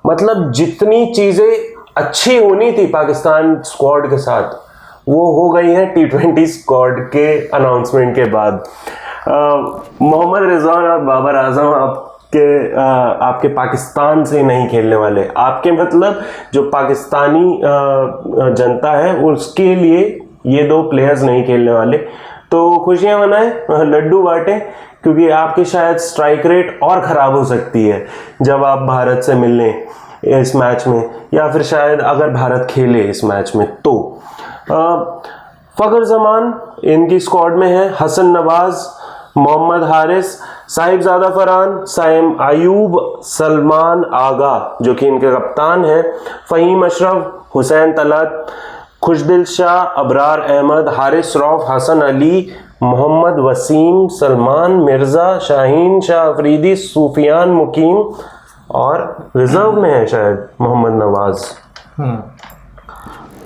मतलब जितनी चीज़ें अच्छी होनी थी पाकिस्तान स्क्वाड के साथ वो हो गई हैं T20 स्क्वाड के अनाउंसमेंट के बाद। मोहम्मद रिजवान और बाबर आजम आपके पाकिस्तान से नहीं खेलने वाले। आपके मतलब जो पाकिस्तानी जनता है उसके लिए ये 2 प्लेयर्स नहीं खेलने वाले। तो खुशियां मनाएं, लड्डू बांटें, क्योंकि आपकी शायद स्ट्राइक रेट और ख़राब हो सकती है जब आप भारत से मिलने इस मैच में, या फिर शायद अगर भारत खेले इस मैच में। तो फ़खर जमान इनकी स्क्वाड में है। हसन नवाज, मोहम्मद हारिस, साहिबजादा फरहान, साइम आयूब, सलमान आगा जो कि इनके कप्तान हैं, फ़हीम अशरफ, हुसैन तलत, खुशदिल शाह, अबरार अहमद, हारिस रौफ, हसन अली, मोहम्मद वसीम, सलमान मिर्ज़ा, शाहीन शाह अफरीदी, सूफियान मुकीम, और रिजर्व में है शायद मोहम्मद नवाज।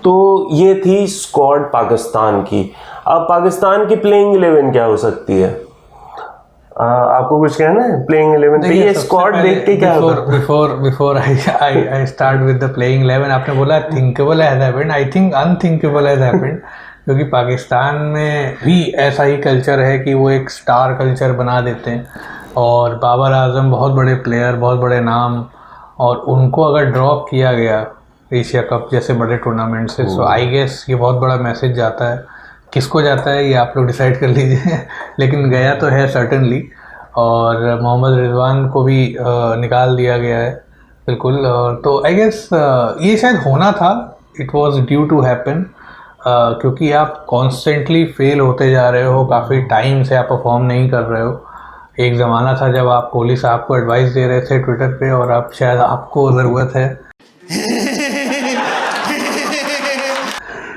तो ये थी स्क्वाड पाकिस्तान की। अब पाकिस्तान की प्लेइंग 11 क्या हो सकती है? आपको कुछ कहना है प्लेइंग 11 पे? ये स्क्वाड देख के क्या होगा? Before I start with the playing 11, आपने बोला thinkable has happened, I think unthinkable has happened, क्योंकि पाकिस्तान में भी ऐसा ही कल्चर है कि वो एक स्टार कल्चर बना देते हैं। और बाबर आजम बहुत बड़े प्लेयर, बहुत बड़े नाम, और उनको अगर ड्रॉप किया गया एशिया कप जैसे बड़े टूर्नामेंट से, सो आई गेस ये बहुत बड़ा मैसेज जाता है। किसको जाता है ये आप लोग डिसाइड कर लीजिए लेकिन गया तो है सर्टनली। और मोहम्मद रिजवान को भी निकाल दिया गया है बिल्कुल। तो आई गेस ये शायद होना था, it was due to happen, क्योंकि आप कॉन्स्टेंटली फेल होते जा रहे हो, काफ़ी टाइम से आप परफॉर्म नहीं कर रहे हो। एक ज़माना था जब आप कोहली साहब को एडवाइस दे रहे थे ट्विटर पे, और अब शायद आपको ज़रूरत है।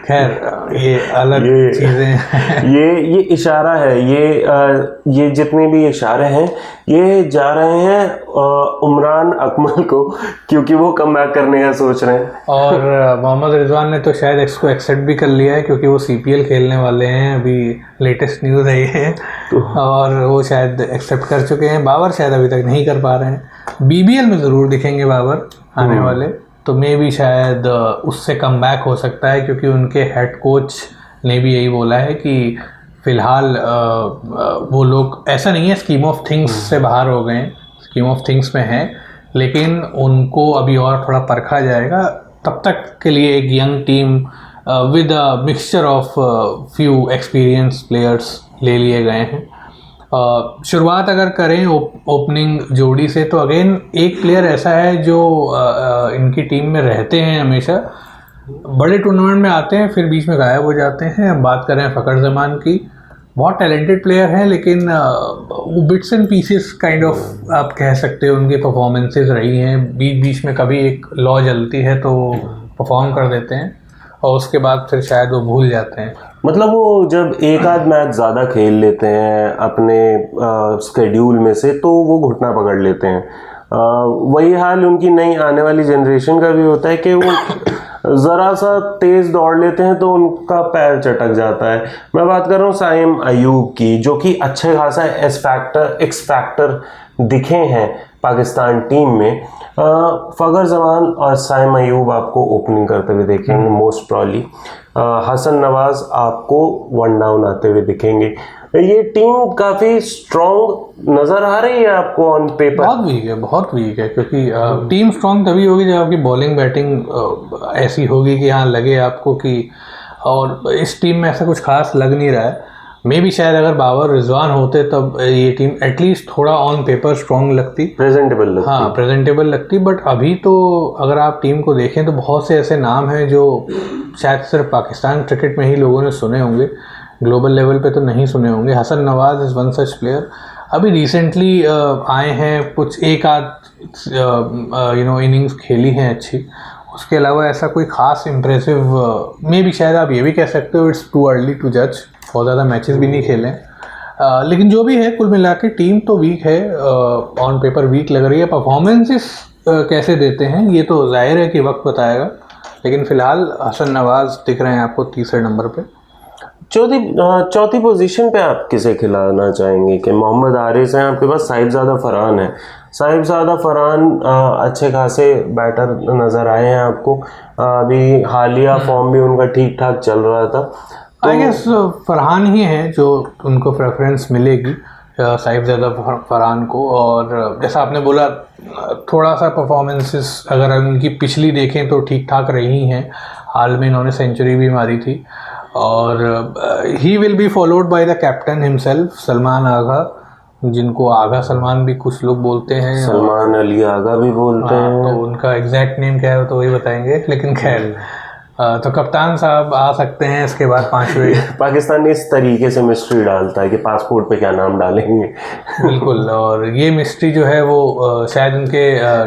खैर ये अलग चीज़ें हैं। ये इशारा है, ये जितने भी इशारे हैं ये जा रहे हैं उमरान अकमल को, क्योंकि वो कमबैक करने का सोच रहे हैं। और मोहम्मद रिजवान ने तो शायद इसको एक्सेप्ट भी कर लिया है, क्योंकि वो CPL खेलने वाले हैं। अभी लेटेस्ट न्यूज़ है ये, और वो शायद एक्सेप्ट कर चुके हैं। बाबर शायद अभी तक नहीं कर पा रहे हैं। BBL में ज़रूर दिखेंगे बाबर आने वाले, तो मे भी शायद उससे कम बैक हो सकता है, क्योंकि उनके हेड कोच ने भी यही बोला है कि फ़िलहाल वो लोग, ऐसा नहीं है स्कीम ऑफ थिंग्स से बाहर हो गए हैं, स्कीम ऑफ थिंग्स में हैं, लेकिन उनको अभी और थोड़ा परखा जाएगा। तब तक के लिए एक young team with a mixture of few experience players ले लिए गए हैं। शुरुआत अगर करें ओपनिंग जोड़ी से, तो अगेन एक प्लेयर ऐसा है जो इनकी टीम में रहते हैं हमेशा, बड़े टूर्नामेंट में आते हैं फिर बीच में गायब हो जाते हैं। हम बात करें फ़खर ज़मान की, बहुत टैलेंटेड प्लेयर हैं, लेकिन वो bits and pieces kind of आप कह सकते हो उनकी परफॉर्मेंसेस रही हैं। बीच बीच में कभी एक लॉ जलती है तो परफॉर्म कर देते हैं और उसके बाद फिर शायद वो भूल जाते हैं। मतलब वो जब एक आध मैच ज़्यादा खेल लेते हैं अपने स्केड्यूल में से, तो वो घुटना पकड़ लेते हैं। वही हाल उनकी नई आने वाली जनरेशन का भी होता है कि वो ज़रा सा तेज़ दौड़ लेते हैं तो उनका पैर चटक जाता है। मैं बात कर रहा हूँ साइम अयूब की, जो कि अच्छे खासा एक्स फैक्टर दिखे हैं पाकिस्तान टीम में। फ़खर ज़मान और साइम अयूब आपको ओपनिंग करते हुए देखेंगे मोस्ट प्रॉब्ली। हसन नवाज़ आपको वन डाउन आते हुए दिखेंगे। ये टीम काफ़ी स्ट्रॉन्ग नज़र आ रही है आपको ऑन पेपर? बहुत वीक है क्योंकि टीम स्ट्रॉन्ग तभी होगी जब आपकी बॉलिंग बैटिंग ऐसी होगी कि हाँ लगे आपको कि, और इस टीम में ऐसा कुछ खास लग नहीं रहा है। मे भी शायद अगर बाबर रिजवान होते तब ये टीम एटलीस्ट थोड़ा ऑन पेपर स्ट्रॉन्ग लगती, प्रेजेंटेबल लगती। बट अभी तो अगर आप टीम को देखें तो बहुत से ऐसे नाम हैं जो शायद सिर्फ पाकिस्तान क्रिकेट में ही लोगों ने सुने होंगे, ग्लोबल लेवल पे तो नहीं सुने होंगे। हसन नवाज़ इज़ वन सच प्लेयर, अभी रिसेंटली आए हैं, कुछ एक आध इनिंग्स खेली हैं अच्छी, उसके अलावा ऐसा कोई ख़ास इम्प्रेसिव मे भी शायद आप ये भी कह सकते हो इट्स टू अर्ली टू जज, बहुत ज़्यादा मैचेस भी नहीं खेले। लेकिन जो भी है कुल मिला के टीम तो वीक है, ऑन पेपर वीक लग रही है। परफॉर्मेंसेस कैसे देते हैं ये तो जाहिर है कि वक्त बताएगा, लेकिन फ़िलहाल हसन नवाज़ दिख रहे हैं आपको तीसरे नंबर पे। चौथी पोजीशन पे आप किसे खिलाना चाहेंगे? कि मोहम्मद हारिस हैं आपके पास, साहिबजादा फरहान है। साहिबजादा फरहान अच्छे खासे बैटर नज़र आए हैं आपको, अभी हालिया फॉर्म भी उनका ठीक ठाक चल रहा था। आई गेस फरहान ही है जो उनको प्रेफरेंस मिलेगी, साहिबजादा फरहान को। और जैसा आपने बोला थोड़ा सा परफॉर्मेंसेस अगर उनकी पिछली देखें तो ठीक ठाक रही हैं, हाल में इन्होंने सेंचुरी भी मारी थी। और he will be followed by the captain himself Salman Agha, जिनको आगा सलमान भी कुछ लोग बोलते हैं, सलमान अली आगा भी बोलते हैं। तो उनका एग्जैक्ट नेम क्या है तो वही बताएंगे, लेकिन खैर तो कप्तान साहब आ सकते हैं इसके बाद 5वें। पाकिस्तान इस तरीके से मिस्ट्री डालता है कि पासपोर्ट पे क्या नाम डालेंगे। बिल्कुल, और ये मिस्ट्री जो है वो शायद उनके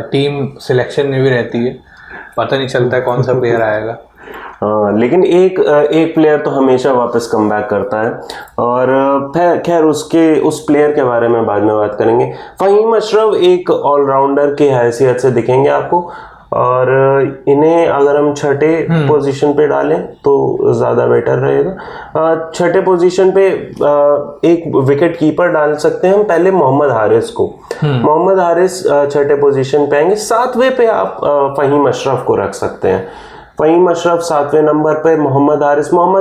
टीम सिलेक्शन में भी रहती है, पता नहीं चलता है कौन सा प्लेयर आएगा। लेकिन एक प्लेयर तो हमेशा वापस कम बैक करता है, और खैर उस प्लेयर के बारे में बाद में बात करेंगे। फ़हीम अशरफ एक ऑलराउंडर की हैसियत से दिखेंगे आपको, और इन्हें अगर हम छठे पोजीशन पे डालें तो ज़्यादा बेटर रहेगा। छठे पोजीशन पे एक विकेट कीपर डाल सकते हैं हम, पहले मोहम्मद हारिस को। मोहम्मद हारिस छठे पोजीशन पे आएंगे। 7वें पे आप फ़हीम अशरफ को रख सकते हैं। फ़हीम अशरफ 7वें नंबर पे, मोहम्मद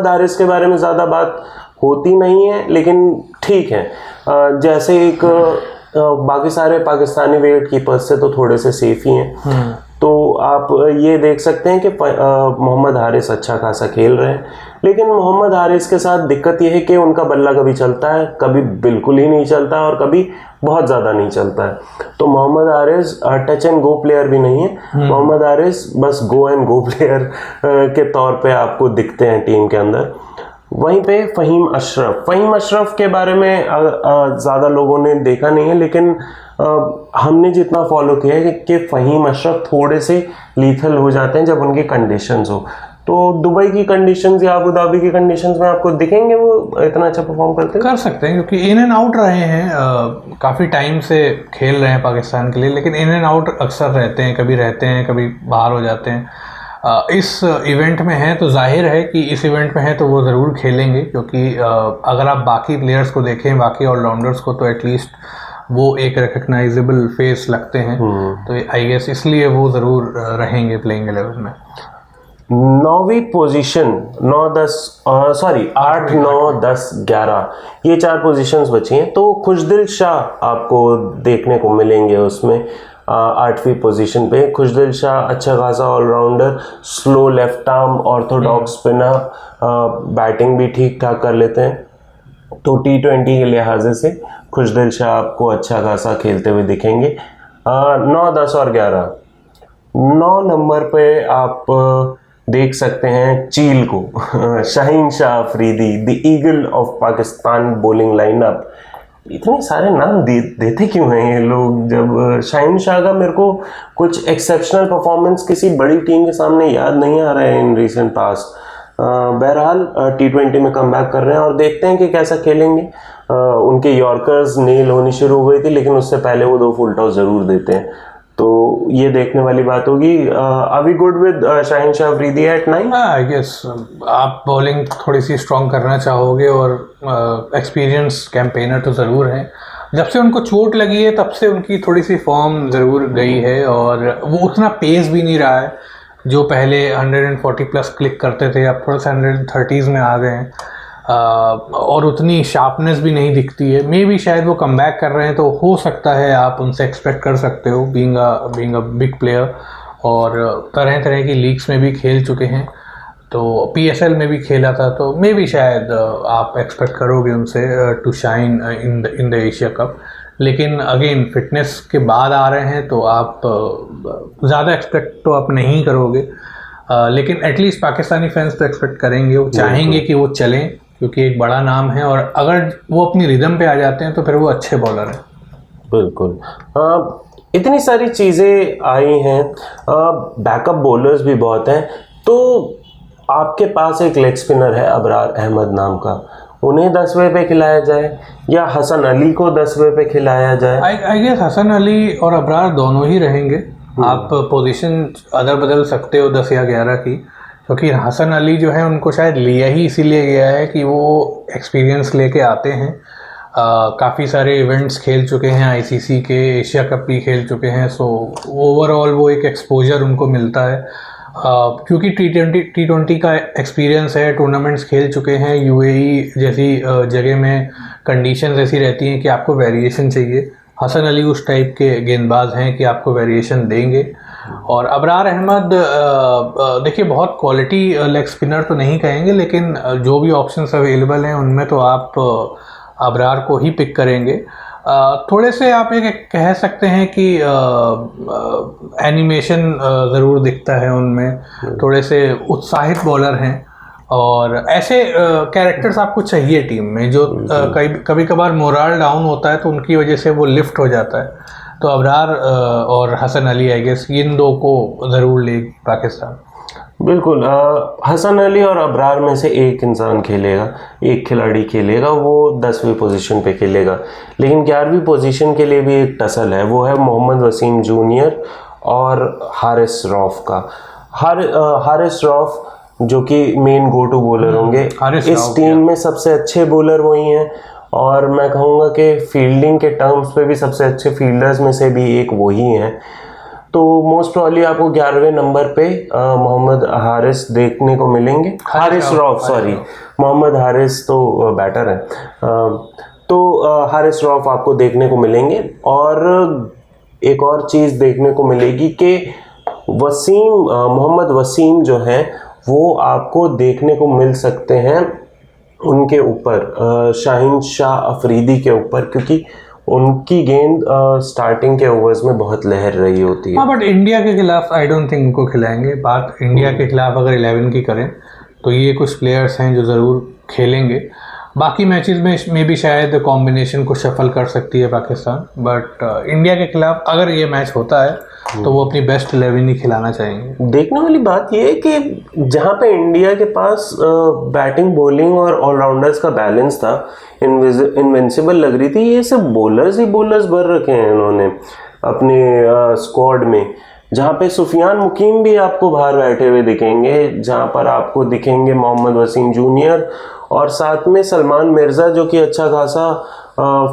हारिस के बारे में ज़्यादा बात होती नहीं है, लेकिन ठीक है, जैसे एक बाकी सारे पाकिस्तानी विकेट कीपर्स से तो थोड़े से सेफ ही हैं। तो आप ये देख सकते हैं कि मोहम्मद हारिस अच्छा खासा खेल रहे हैं, लेकिन मोहम्मद हारिस के साथ दिक्कत यह है कि उनका बल्ला कभी चलता है, कभी बिल्कुल ही नहीं चलता, और कभी बहुत ज़्यादा नहीं चलता है। तो Mohammad Haris touch and go player भी नहीं है। मोहम्मद हारिस बस गो एंड गो प्लेयर के तौर पे आपको दिखते हैं टीम के अंदर। वहीं पे फ़हीम अशरफ के बारे में ज़्यादा लोगों ने देखा नहीं है, लेकिन हमने जितना फॉलो किया है कि फ़हीम अशरफ थोड़े से लीथल हो जाते हैं जब उनकी कंडीशंस हो। तो दुबई की कंडीशंस या अबू धाबी की कंडीशंस में आपको दिखेंगे वो इतना अच्छा परफॉर्म कर सकते हैं, क्योंकि इन एंड आउट रहे हैं, काफ़ी टाइम से खेल रहे हैं पाकिस्तान के लिए, लेकिन इन एंड आउट अक्सर रहते हैं, कभी रहते हैं कभी बाहर हो जाते हैं। इस इवेंट में है तो जाहिर है कि इस इवेंट में है तो वो ज़रूर खेलेंगे, क्योंकि अगर आप बाकी प्लेयर्स को देखें, बाकी ऑलराउंडर्स को, तो एटलीस्ट वो एक रिकग्नाइजेबल फेस लगते हैं। तो आई गेस इसलिए वो ज़रूर रहेंगे प्लेइंग 11 में। 9वीं पोजीशन 8, 9, 10, 11 ये 4 पोजीशंस बची हैं। तो खुशदिल शाह आपको देखने को मिलेंगे उसमें। 8वीं पोजीशन पे। खुशदिल शाह अच्छा खासा allrounder, slow left arm orthodox spinner, batting भी ठीक ठाक कर लेते हैं। तो T20 के लिहाजे से खुशदिल शाह आपको अच्छा खासा खेलते हुए दिखेंगे। 9, 10 और 11। 9 नंबर पे आप देख सकते हैं चील को Shaheen Shah Afridi, the eagle of Pakistan bowling lineup. इतने सारे नाम देते क्यों हैं ये लोग? जब शाहीन शाह का मेरे को कुछ एक्सेप्शनल परफॉर्मेंस किसी बड़ी टीम के सामने याद नहीं आ रहा है इन रिसेंट पास्ट। बहरहाल T20 में कम बैक कर रहे हैं और देखते हैं कि कैसा खेलेंगे। उनके यॉर्कर्स नेल होनी शुरू हो गई थी, लेकिन उससे पहले वो 2 फुल टॉस ज़रूर देते हैं, तो ये देखने वाली बात होगी। Are we good with Shaheen Shah Afridi at 9? I guess आप बॉलिंग थोड़ी सी स्ट्रॉन्ग करना चाहोगे और एक्सपीरियंस कैंपेनर तो ज़रूर हैं। जब से उनको चोट लगी है तब से उनकी थोड़ी सी फॉर्म ज़रूर गई है और वो उतना पेस भी नहीं रहा है जो पहले 140 प्लस क्लिक करते थे, अब थोड़ा सा 130s में आ गए हैं और उतनी शार्पनेस भी नहीं दिखती है। मे भी शायद वो कम बैक कर रहे हैं, तो हो सकता है आप उनसे एक्सपेक्ट कर सकते हो बीइंग अ बिग प्लेयर, और तरह तरह की लीग्स में भी खेल चुके हैं, तो PSL में भी खेला था, तो मे भी शायद आप एक्सपेक्ट करोगे उनसे to shine in the Asia cup. लेकिन अगेन फिटनेस के बाद आ रहे हैं तो आप ज़्यादा एक्सपेक्ट तो आप नहीं करोगे, लेकिन एटलीस्ट पाकिस्तानी फैंस तो एक्सपेक्ट करेंगे, वो चाहेंगे कि वो चलें क्योंकि एक बड़ा नाम है, और अगर वो अपनी रिदम पे आ जाते हैं तो फिर वो अच्छे बॉलर हैं। बिल्कुल। इतनी सारी चीज़ें आई हैं, बैकअप बॉलर्स भी बहुत हैं, तो आपके पास एक लेग स्पिनर है अबरार अहमद नाम का, उन्हें 10वें पे खिलाया जाए या हसन अली को 10वें पे खिलाया जाए? आई गेस हसन अली और अबरार दोनों ही रहेंगे। आप पोजीशन अदल बदल सकते हो 10 या 11 की, क्योंकि हसन अली जो है उनको शायद लिया ही इसीलिए गया है कि वो एक्सपीरियंस लेके आते हैं। काफ़ी सारे इवेंट्स खेल चुके हैं, ICC के, एशिया कप भी खेल चुके हैं, सो ओवरऑल वो एक एक्सपोजर उनको मिलता है। क्योंकि T20 का एक्सपीरियंस है, टूर्नामेंट्स खेल चुके हैं, UAE जैसी जगह में कंडीशंस ऐसी रहती हैं कि आपको वेरिएशन चाहिए। हसन अली उस टाइप के गेंदबाज हैं कि आपको वेरिएशन देंगे। और अबरार अहमद देखिए बहुत क्वालिटी लेग स्पिनर तो नहीं कहेंगे, लेकिन जो भी ऑप्शंस अवेलेबल हैं उनमें तो आप अबरार को ही पिक करेंगे। थोड़े से आप एक कह सकते हैं कि एनिमेशन ज़रूर दिखता है उनमें, थोड़े से उत्साहित बॉलर हैं, और ऐसे कैरेक्टर्स आपको चाहिए टीम में जो कभी कभार मोरल डाउन होता है तो उनकी वजह से वो लिफ्ट हो जाता है। तो अबरार और Hasan Ali I guess in 2 को ज़रूर लेगी पाकिस्तान। बिल्कुल। हसन अली और अबरार में से एक इंसान खेलेगा, एक खिलाड़ी खेलेगा, वो 10वीं पोजीशन पे खेलेगा। लेकिन 11वीं पोजीशन के लिए भी एक टसल है, वो है मोहम्मद वसीम जूनियर और हारिस रऊफ का। हारिस रऊफ जो कि मेन गो टू बॉलर होंगे इस टीम में, सबसे अच्छे बॉलर वही हैं, और मैं कहूँगा कि फील्डिंग के टर्म्स पे भी सबसे अच्छे फील्डर्स में से भी एक वही हैं। तो मोस्ट प्रॉब्ली आपको 11वें नंबर पे मोहम्मद हारिस देखने को मिलेंगे। हारिस रऊफ, सॉरी, मोहम्मद हारिस तो बैटर है। तो हारिस रऊफ आपको देखने को मिलेंगे, और एक और चीज़ देखने को मिलेगी कि मोहम्मद वसीम जो हैं वो आपको देखने को मिल सकते हैं उनके ऊपर, शाहीन शाह अफरीदी के ऊपर, क्योंकि उनकी गेंद स्टार्टिंग के ओवर्स में बहुत लहर रही होती है। हाँ, बट इंडिया के खिलाफ आई डोंट थिंक उनको खिलाएंगे। बात इंडिया के खिलाफ अगर 11 की करें तो ये कुछ प्लेयर्स हैं जो ज़रूर खेलेंगे। बाकी मैचेस में भी शायद कॉम्बिनेशन को शफल कर सकती है पाकिस्तान, बट इंडिया के खिलाफ अगर ये मैच होता है तो वो अपनी बेस्ट 11 ही खिलाना चाहेंगे। देखने वाली बात ये है कि जहाँ पे इंडिया के पास बैटिंग, बॉलिंग और ऑलराउंडर्स का बैलेंस था, इनविंसिबल लग रही थी, ये सब बॉलर्स ही बॉलर्स भर रखे हैं इन्होंने अपने स्क्वाड में। जहाँ पे सुफियान मुकीम भी आपको बाहर बैठे हुए दिखेंगे, जहाँ पर आपको दिखेंगे मोहम्मद वसीम जूनियर, और साथ में सलमान मिर्ज़ा जो कि अच्छा खासा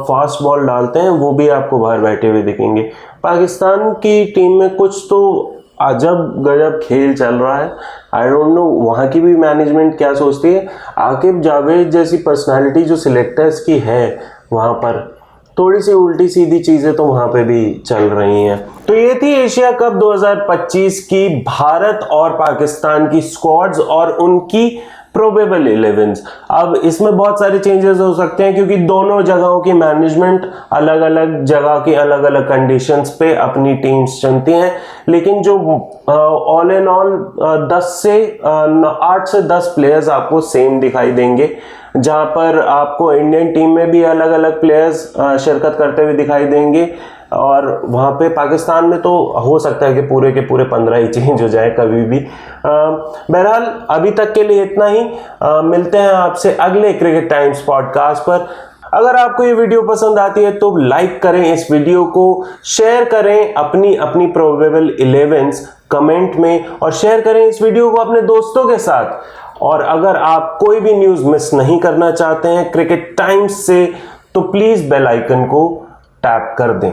फास्ट बॉल डालते हैं, वो भी आपको बाहर बैठे हुए दिखेंगे। पाकिस्तान की टीम में कुछ तो अजब गजब खेल चल रहा है। आई डोंट नो वहाँ की भी मैनेजमेंट क्या सोचती है। आकिब जावेद जैसी पर्सनालिटी जो सिलेक्टर्स की है वहाँ पर, थोड़ी सी उल्टी सीधी चीजें तो वहां पे भी चल रही हैं। तो ये थी एशिया कप 2025 की भारत और पाकिस्तान की स्क्वाड्स और उनकी प्रोबेबल 11s। अब इसमें बहुत सारे चेंजेस हो सकते हैं क्योंकि दोनों जगहों की मैनेजमेंट अलग अलग जगह की अलग अलग कंडीशंस पे अपनी टीम्स चुनती हैं, लेकिन जो ऑल इन ऑल 8 से 10 प्लेयर्स आपको सेम दिखाई देंगे, जहां पर आपको इंडियन टीम में भी अलग अलग प्लेयर्स शिरकत करते हुए दिखाई देंगे और वहां पे पाकिस्तान में तो हो सकता है कि पूरे के पूरे 15 ही चेंज हो जाए कभी भी। बहरहाल अभी तक के लिए इतना ही। मिलते हैं आपसे अगले क्रिकेट टाइम्स पॉडकास्ट पर। अगर आपको ये वीडियो पसंद आती है तो लाइक करें इस वीडियो को, शेयर करें अपनी अपनी प्रोबेबल 11s कमेंट में और शेयर करें इस वीडियो को अपने दोस्तों के साथ। और अगर आप कोई भी न्यूज़ मिस नहीं करना चाहते हैं क्रिकेट टाइम्स से तो प्लीज़ बेल आइकन को टैप कर दें।